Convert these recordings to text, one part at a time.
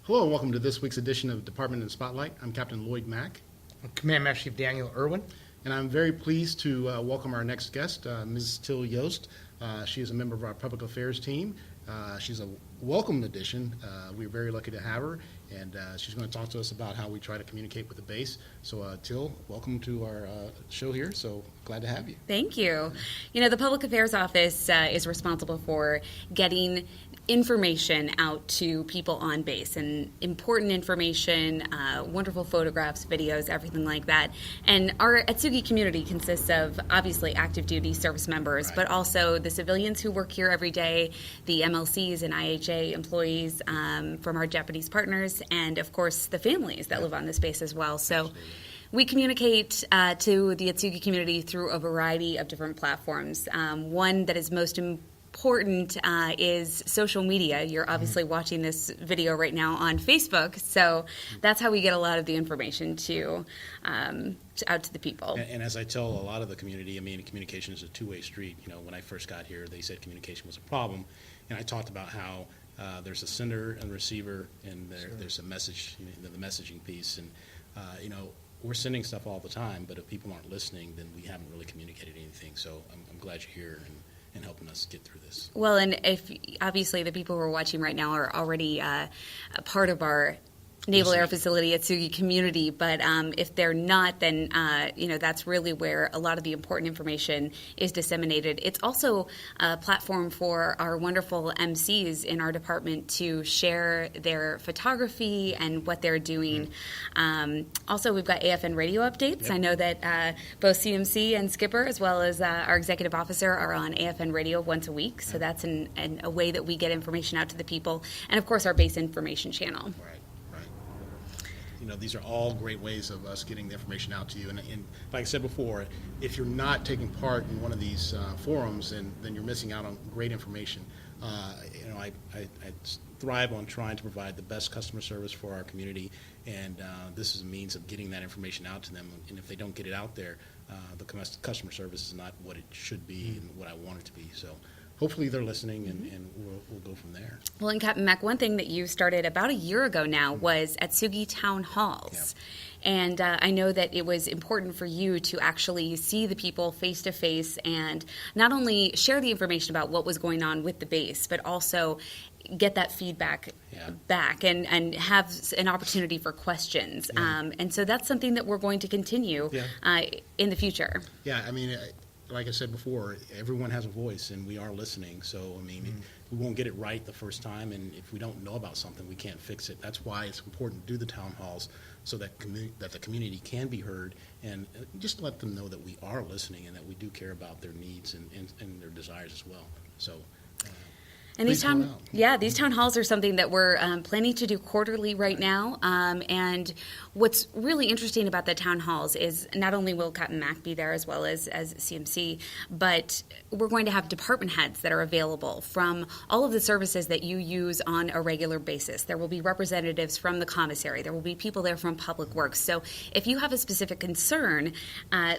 Hello and welcome to this week's edition of Department in Spotlight. I'm Captain Lloyd Mack. Command Master Chief Daniel Irwin. And I'm very pleased to welcome our next guest, Ms. Teal Yost. She is a member of our Public Affairs team. She's a welcome addition. We're very lucky to have her, and she's going to talk to us about how we try to communicate with the base. So, Teal, welcome to our show here. So glad to have you. Thank you. You know, the Public Affairs Office is responsible for getting information out to people on base, and important information, wonderful photographs, videos, everything like that. And our Atsugi community consists of obviously active duty service members, Right. but also the civilians who work here every day, the MLCs and IHA employees from our Japanese partners, and of course the families that live on this base as well. So. Absolutely. We communicate to the Atsugi community through a variety of different platforms. One that is most important is social media. You're obviously watching this video right now on Facebook, so that's how we get a lot of the information out to the people. And as I tell a lot of the community, I mean, communication is a two-way street. You know, when I first got here, they said communication was a problem, and I talked about how there's a sender and receiver, and there's a message, the messaging piece, and you know, we're sending stuff all the time, but if people aren't listening, then we haven't really communicated anything. So I'm glad you're here and helping us get through this. Well, and if obviously the people who are watching right now are already a part of our Naval Air Facility Atsugi community, but if they're not, then you know, that's really where a lot of the important information is disseminated. It's also a platform for our wonderful MCs in our department to share their photography and what they're doing. Also, we've got AFN radio updates. Yep. I know that both CMC and Skipper, as well as our executive officer, are on AFN radio once a week. So that's a way that we get information out to the people. And of course, our base information channel. Right. You know, these are all great ways of us getting the information out to you. And like I said before, if you're not taking part in one of these forums, then you're missing out on great information. You know, I thrive on trying to provide the best customer service for our community, and this is a means of getting that information out to them. And if they don't get it out there, the customer service is not what it should be and what I want it to be. So hopefully they're listening, and we'll go from there. Well, and Captain Mack, one thing that you started about a year ago now was Atsugi Town Halls. Yeah. And I know that it was important for you to actually see the people face to face and not only share the information about what was going on with the base, but also get that feedback back and have an opportunity for questions. Yeah. And so that's something that we're going to continue in the future. Yeah, I mean, like I said before, everyone has a voice, and we are listening. So, I mean, we won't get it right the first time, and if we don't know about something, we can't fix it. That's why it's important to do the town halls so that the community can be heard, and just let them know that we are listening and that we do care about their needs and their desires as well. So. And these town halls are something that we're planning to do quarterly right now. And what's really interesting about the town halls is not only will Captain Mack be there as well as CMC, but we're going to have department heads that are available from all of the services that you use on a regular basis. There will be representatives from the commissary. There will be people there from Public Works. So if you have a specific concern,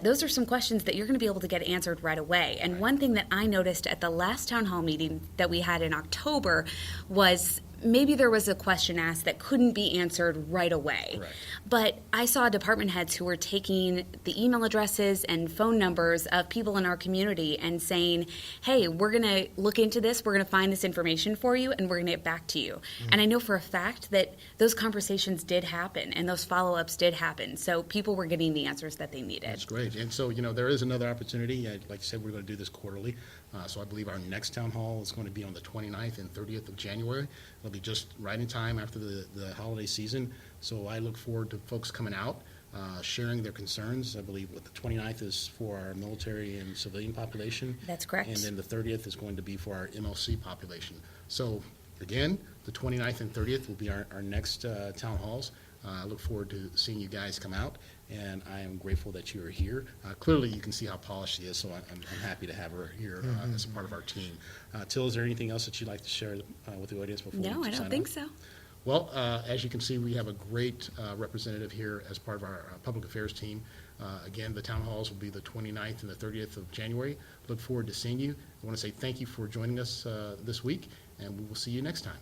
those are some questions that you're going to be able to get answered right away. And one thing that I noticed at the last town hall meeting that we had in October was maybe there was a question asked that couldn't be answered right away. Correct. But I saw department heads who were taking the email addresses and phone numbers of people in our community and saying, hey, we're going to look into this, we're going to find this information for you, and we're going to get back to you. And I know for a fact that those conversations did happen and those follow-ups did happen. So people were getting the answers that they needed. That's great. And so, you know, there is another opportunity. Like I said, we're going to do this quarterly. So I believe our next town hall is going to be on the 29th and 30th of January. It'll be just right in time after the holiday season. So I look forward to folks coming out, sharing their concerns. I believe what the 29th is for our military and civilian population. That's correct. And then the 30th is going to be for our MLC population. So again, the 29th and 30th will be our next town halls. I look forward to seeing you guys come out, and I am grateful that you are here. Clearly, you can see how polished she is, so I'm happy to have her here as a part of our team. Till, is there anything else that you'd like to share with the audience before we sign off? No, I don't think so. Well, as you can see, we have a great representative here as part of our public affairs team. Again, the town halls will be the 29th and the 30th of January. Look forward to seeing you. I want to say thank you for joining us this week, and we will see you next time.